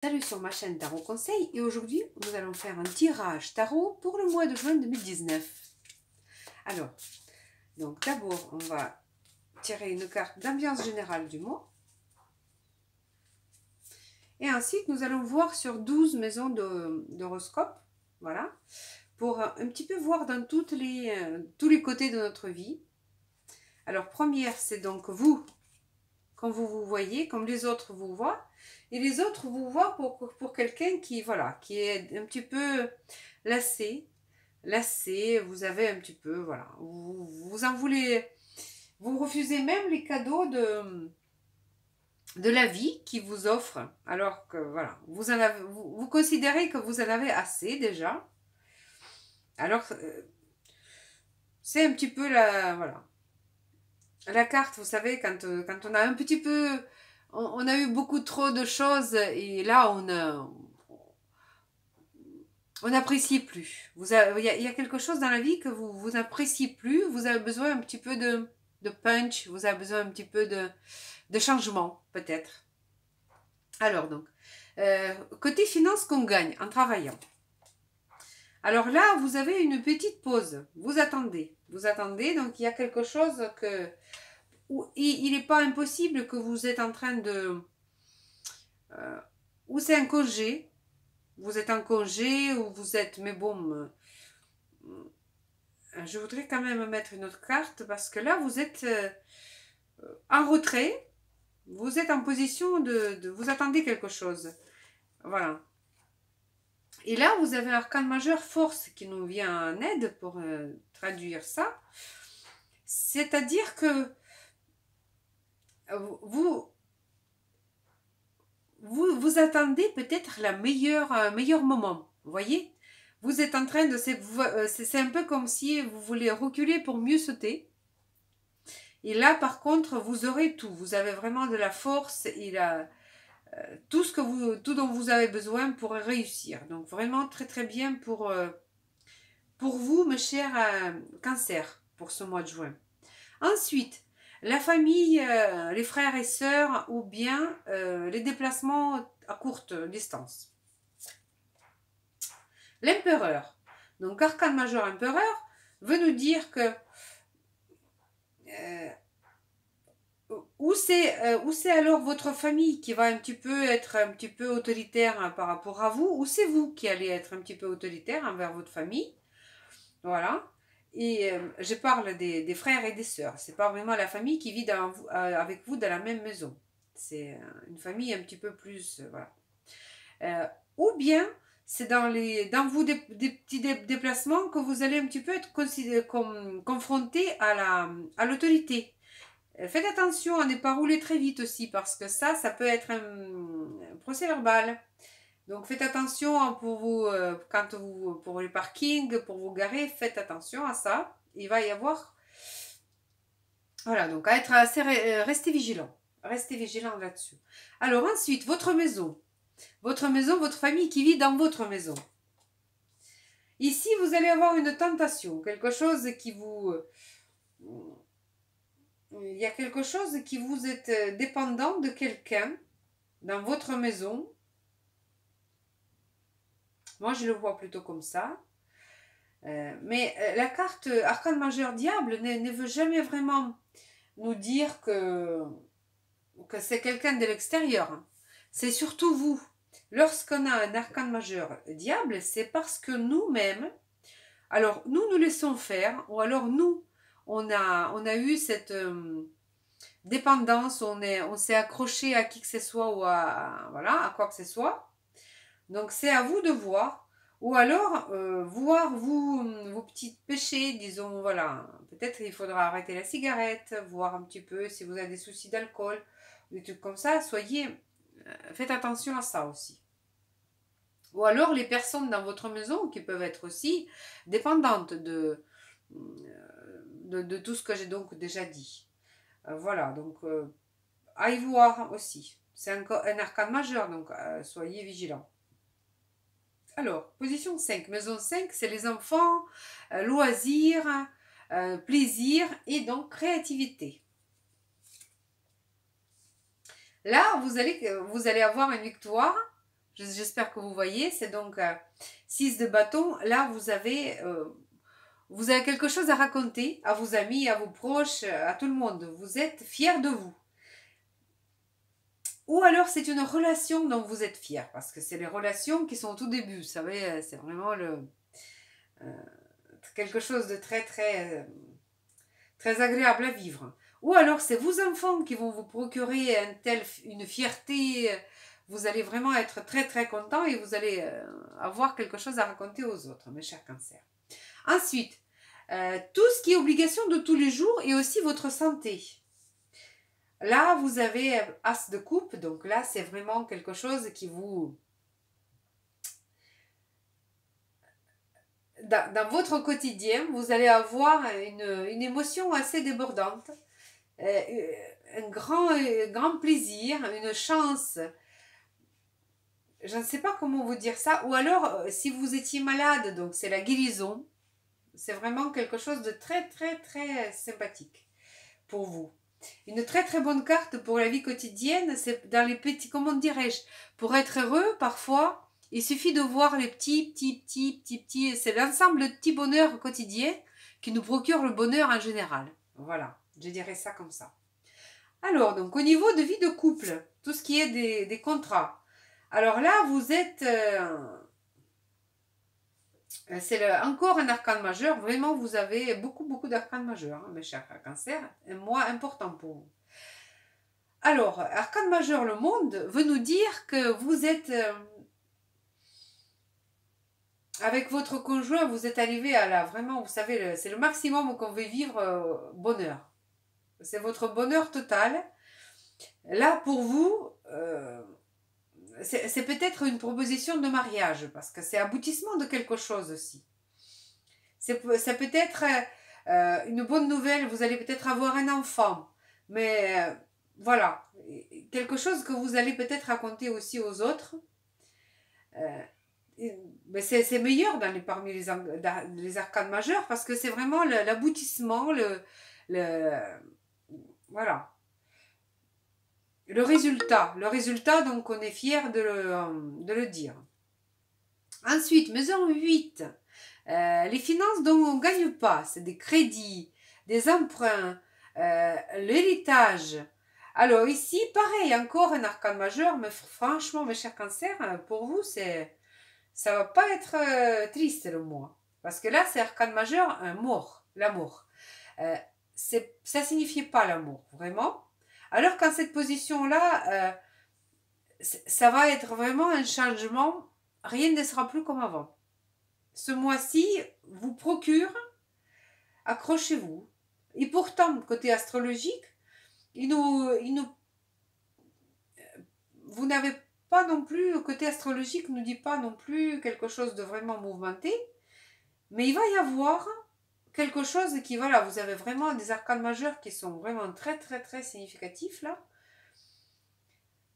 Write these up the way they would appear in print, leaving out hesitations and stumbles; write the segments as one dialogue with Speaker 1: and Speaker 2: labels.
Speaker 1: Salut sur ma chaîne Tarot Conseil et aujourd'hui nous allons faire un tirage tarot pour le mois de juin 2019. Alors, donc d'abord on va tirer une carte d'ambiance générale du mois et ensuite nous allons voir sur 12 maisons d'horoscope, voilà, pour un petit peu voir dans tous les côtés de notre vie. Alors première c'est donc vous, quand vous vous voyez, comme les autres vous voient. Et les autres vous voient pour quelqu'un qui, voilà, qui est un petit peu lassé, vous avez un petit peu, voilà, vous en voulez, vous refusez même les cadeaux de la vie qui vous offre, alors que, voilà, vous considérez que vous en avez assez déjà. Alors, c'est un petit peu voilà, la carte, vous savez, quand on a un petit peu, on a eu beaucoup trop de choses et là, on n'apprécie plus. Il y a quelque chose dans la vie que vous n'appréciez plus. Vous avez besoin un petit peu de punch. Vous avez besoin un petit peu de changement, peut-être. Alors, donc, côté finance qu'on gagne en travaillant. Alors là, vous avez une petite pause. Vous attendez. Vous attendez. Donc, il y a quelque chose que... il n'est pas impossible que vous êtes en train de... ou c'est un congé. Vous êtes en congé ou vous êtes... Mais bon... je voudrais quand même mettre une autre carte parce que là, vous êtes en retrait. Vous êtes en position vous attendez quelque chose. Voilà. Et là, vous avez l'arcane majeur force qui nous vient en aide pour traduire ça. C'est-à-dire que vous attendez peut-être meilleur moment. Vous voyez? Vous êtes en train de... C'est un peu comme si vous voulez reculer pour mieux sauter. Et là, par contre, vous aurez tout. Vous avez vraiment de la force et tout dont vous avez besoin pour réussir. Donc, vraiment très très bien pour vous, mes chers cancers, pour ce mois de juin. Ensuite, la famille, les frères et sœurs ou bien les déplacements à courte distance. L'empereur. Donc, arcane majeur empereur veut nous dire que ou c'est alors votre famille qui va un petit peu être un petit peu autoritaire par rapport à vous, ou c'est vous qui allez être un petit peu autoritaire envers votre famille. Voilà. Et je parle des frères et des sœurs. C'est pas vraiment la famille qui vit avec vous dans la même maison. C'est une famille un petit peu plus... voilà. Ou bien, c'est dans vous des petits déplacements que vous allez un petit peu être confronté à l'autorité. Faites attention à ne pas rouler très vite aussi, parce que ça peut être un procès verbal. Donc faites attention pour les parkings, pour vous garer, faites attention à ça. Il va y avoir... Voilà, donc à être assez... restez vigilant. Restez vigilant là-dessus. Alors ensuite, votre maison. Votre maison, votre famille qui vit dans votre maison. Ici, vous allez avoir une tentation, quelque chose qui vous... il y a quelque chose qui vous est dépendant de quelqu'un dans votre maison. Moi, je le vois plutôt comme ça. Mais la carte arcane majeur diable ne veut jamais vraiment nous dire que c'est quelqu'un de l'extérieur. C'est surtout vous. Lorsqu'on a un arcane majeur diable, c'est parce que nous-mêmes, alors nous laissons faire, ou alors nous, on a eu cette dépendance, on s'est accroché à qui que ce soit ou voilà, à quoi que ce soit. Donc c'est à vous de voir. Ou alors, voir vos petits péchés, disons, voilà. Peut-être il faudra arrêter la cigarette, voir un petit peu si vous avez des soucis d'alcool, des trucs comme ça. Faites attention à ça aussi. Ou alors les personnes dans votre maison qui peuvent être aussi dépendantes de tout ce que j'ai donc déjà dit. Voilà, donc à y voir aussi. C'est un arcane majeur, donc soyez vigilants. Alors, position 5. Maison 5, c'est les enfants, loisirs, plaisir et donc créativité. Là, vous allez avoir une victoire. J'espère que vous voyez. C'est donc 6 de bâton. Là, vous avez quelque chose à raconter à vos amis, à vos proches, à tout le monde. Vous êtes fiers de vous. Ou alors c'est une relation dont vous êtes fiers, parce que c'est les relations qui sont au tout début. Vous savez, c'est vraiment quelque chose de très très très agréable à vivre. Ou alors c'est vos enfants qui vont vous procurer une fierté. Vous allez vraiment être très très content et vous allez avoir quelque chose à raconter aux autres, mes chers cancers. Ensuite, tout ce qui est obligation de tous les jours et aussi votre santé. Là, vous avez As de coupe, donc là, c'est vraiment quelque chose qui vous... Dans votre quotidien, vous allez avoir une émotion assez débordante, un grand plaisir, une chance. Je ne sais pas comment vous dire ça. Ou alors, si vous étiez malade, donc c'est la guérison. C'est vraiment quelque chose de très, très, très sympathique pour vous. Une très très bonne carte pour la vie quotidienne, c'est dans les petits, comment dirais-je, pour être heureux, parfois, il suffit de voir les petits, c'est l'ensemble de petits bonheurs quotidiens qui nous procurent le bonheur en général. Voilà, je dirais ça comme ça. Alors, donc au niveau de vie de couple, tout ce qui est des contrats. Alors là, vous êtes... c'est encore un arcane majeur. Vraiment, vous avez beaucoup d'arcanes majeurs, hein, mes chers cancers. Un mois important pour vous. Alors, arcane majeur, le monde, veut nous dire que vous êtes... avec votre conjoint, vous êtes arrivé à la... Vraiment, vous savez, c'est le maximum qu'on veut vivre bonheur. C'est votre bonheur total. Là, pour vous... c'est peut-être une proposition de mariage, parce que c'est aboutissement de quelque chose aussi. Ça peut être une bonne nouvelle, vous allez peut-être avoir un enfant, mais voilà, quelque chose que vous allez peut-être raconter aussi aux autres. Mais c'est meilleur parmi les arcanes majeures, parce que c'est vraiment l'aboutissement, voilà. Le résultat, donc on est fier de le dire. Ensuite, maison 8, les finances dont on ne gagne pas, c'est des crédits, des emprunts, l'héritage. Alors ici, pareil, encore un arcane majeur, mais franchement, mes chers cancers, pour vous, ça va pas être triste le mois. Parce que là, c'est arcane majeur, l'amour. Ça signifie pas l'amour, vraiment. Alors qu'en cette position-là, ça va être vraiment un changement. Rien ne sera plus comme avant. Ce mois-ci vous procure, accrochez-vous. Et pourtant, côté astrologique, vous n'avez pas non plus, côté astrologique, ne nous dit pas non plus quelque chose de vraiment mouvementé, mais il va y avoir quelque chose qui, voilà, vous avez vraiment des arcanes majeurs qui sont vraiment très très très significatifs là.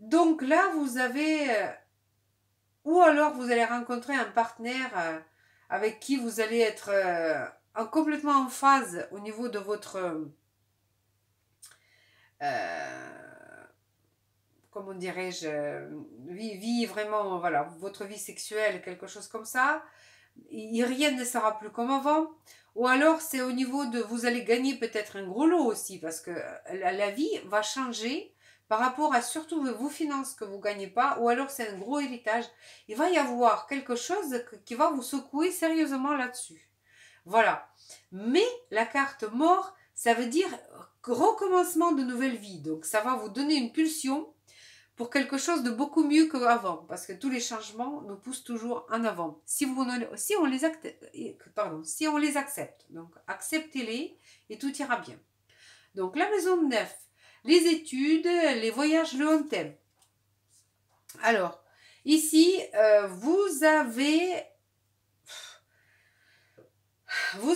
Speaker 1: Donc là, vous avez, ou alors vous allez rencontrer un partenaire avec qui vous allez être complètement en phase au niveau de votre, comment dirais-je, vie vraiment, voilà, votre vie sexuelle, quelque chose comme ça. Rien ne sera plus comme avant. Ou alors c'est au niveau de, vous allez gagner peut-être un gros lot aussi, parce que la vie va changer par rapport à surtout vos finances que vous ne gagnez pas, ou alors c'est un gros héritage. Il va y avoir quelque chose qui va vous secouer sérieusement là-dessus. Voilà. Mais la carte mort, ça veut dire recommencement de nouvelle vie. Donc ça va vous donner une pulsion pour quelque chose de beaucoup mieux qu'avant, parce que tous les changements nous poussent toujours en avant. Si on les accepte, donc acceptez-les et tout ira bien. Donc la maison 9, les études, les voyages, le long terme. Alors, ici, vous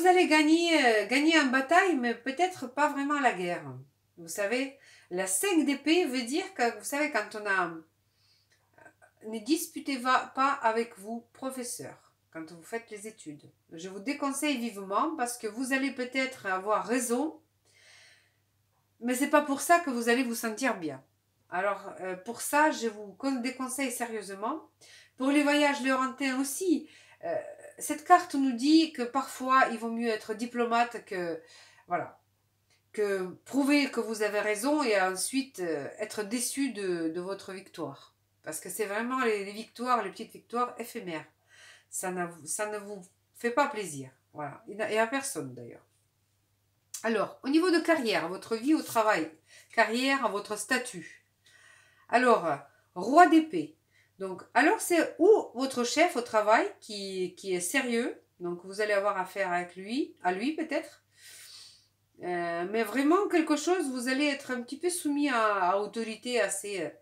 Speaker 1: allez gagner en bataille, mais peut-être pas vraiment la guerre. Vous savez, la 5 d'épée veut dire que, vous savez, quand on a... Ne disputez pas avec vous, professeurs, quand vous faites les études. Je vous déconseille vivement parce que vous allez peut-être avoir raison, mais c'est pas pour ça que vous allez vous sentir bien. Alors, pour ça, je vous déconseille sérieusement. Pour les voyages lointains aussi, euh, cette carte nous dit que parfois, il vaut mieux être diplomate que, voilà, que prouver que vous avez raison et ensuite être déçu de votre victoire. Parce que c'est vraiment les victoires, les petites victoires éphémères. Ça ne vous fait pas plaisir. Voilà. Et à personne d'ailleurs. Alors, au niveau de carrière, votre vie au travail, carrière, votre statut. Alors, roi d'épée. Donc, alors c'est ou votre chef au travail qui est sérieux, donc vous allez avoir affaire avec lui, à lui peut-être, mais vraiment quelque chose, vous allez être un petit peu soumis à autorité assez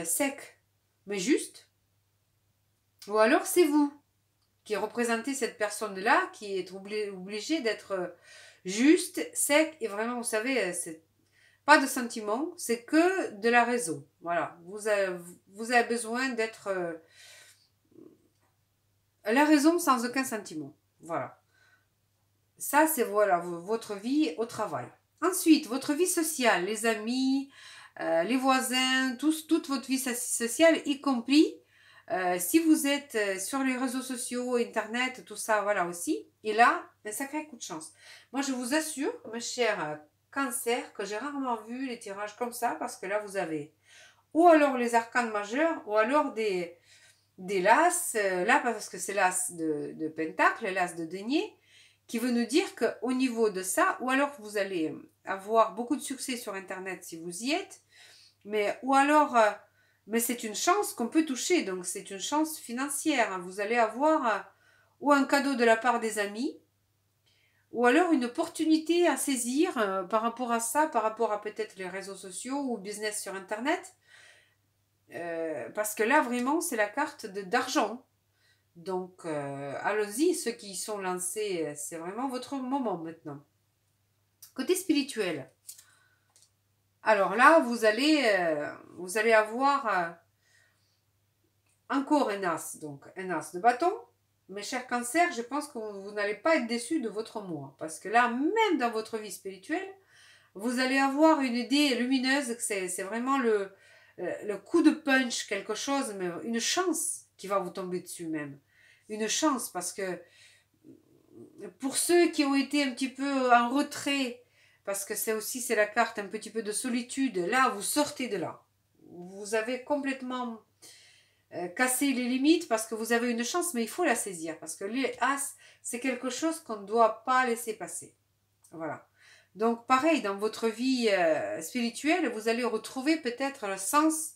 Speaker 1: sec, mais juste. Ou alors c'est vous qui représentez cette personne-là, qui est obligé d'être juste, sec, et vraiment, vous savez, c'est pas de sentiment, c'est que de la raison. Voilà, vous avez besoin d'être la raison sans aucun sentiment. Voilà. Ça, c'est voilà, votre vie au travail. Ensuite, votre vie sociale, les amis, les voisins, toute votre vie sociale, y compris si vous êtes sur les réseaux sociaux, Internet, tout ça, voilà aussi. Et là, un sacré coup de chance. Moi, je vous assure, mes chers cancers, que j'ai rarement vu les tirages comme ça, parce que là, vous avez ou alors les arcanes majeurs, ou alors des las, là, parce que c'est l'as de pentacle, l'as de denier, qui veut nous dire qu'au niveau de ça, ou alors vous allez avoir beaucoup de succès sur Internet si vous y êtes, mais ou alors, mais c'est une chance qu'on peut toucher, donc c'est une chance financière. Hein. Vous allez avoir ou un cadeau de la part des amis, ou alors une opportunité à saisir par rapport à ça, par rapport à peut-être les réseaux sociaux ou business sur Internet, parce que là vraiment c'est la carte d'argent. Donc, allons-y, ceux qui y sont lancés, c'est vraiment votre moment maintenant. Côté spirituel. Alors là, vous allez avoir encore un as, donc un as de bâton. Mes chers cancers, je pense que vous n'allez pas être déçus de votre mois. Parce que là, même dans votre vie spirituelle, vous allez avoir une idée lumineuse, que c'est vraiment le coup de punch, quelque chose, mais une chance qui va vous tomber dessus même. Une chance, parce que pour ceux qui ont été un petit peu en retrait, parce que c'est la carte un petit peu de solitude, là, vous sortez de là. Vous avez complètement cassé les limites parce que vous avez une chance, mais il faut la saisir, parce que les as, c'est quelque chose qu'on ne doit pas laisser passer. Voilà. Donc, pareil, dans votre vie spirituelle, vous allez retrouver peut-être le sens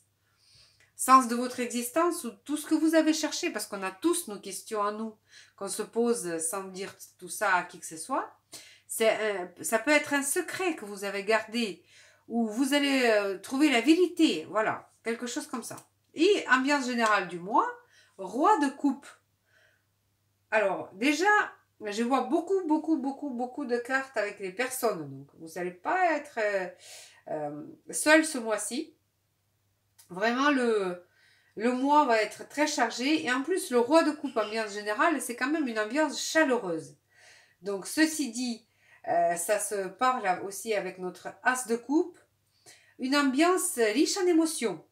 Speaker 1: de votre existence ou tout ce que vous avez cherché, parce qu'on a tous nos questions à nous, qu'on se pose sans dire tout ça à qui que ce soit. Ça peut être un secret que vous avez gardé, où vous allez trouver la vérité, voilà, quelque chose comme ça. Et ambiance générale du mois, roi de coupe. Alors, déjà, je vois beaucoup de cartes avec les personnes, donc vous n'allez pas être seul ce mois-ci. Vraiment, le mois va être très chargé. Et en plus, le roi de coupe, ambiance générale, c'est quand même une ambiance chaleureuse. Donc, ceci dit, ça se parle aussi avec notre as de coupe. Une ambiance riche en émotions.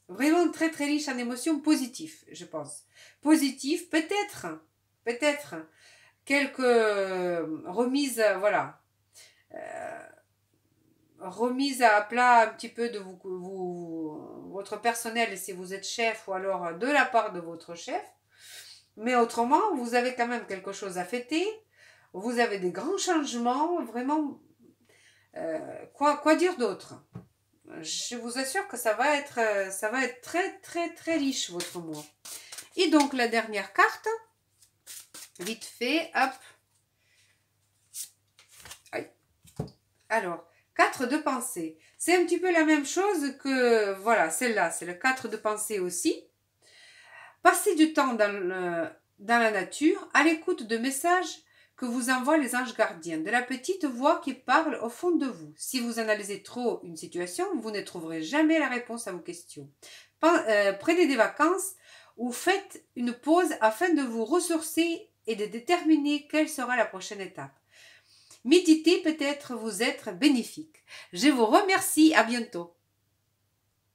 Speaker 1: Vraiment très riche en émotions positives, je pense. Positif, peut-être, quelques remises, voilà. Remise à plat un petit peu de votre personnel si vous êtes chef ou alors de la part de votre chef. Mais autrement, vous avez quand même quelque chose à fêter. Vous avez des grands changements, vraiment. Quoi dire d'autre? Je vous assure que ça va être très riche votre mois. Et donc la dernière carte, vite fait, hop. Aïe. Alors, 4 de pensée. C'est un petit peu la même chose que, voilà, celle-là, c'est le 4 de pensée aussi. Passez du temps dans la nature, à l'écoute de messages que vous envoient les anges gardiens, de la petite voix qui parle au fond de vous. Si vous analysez trop une situation, vous ne trouverez jamais la réponse à vos questions. Prenez des vacances ou faites une pause afin de vous ressourcer et de déterminer quelle sera la prochaine étape. Méditer peut-être vous être bénéfique. Je vous remercie, à bientôt.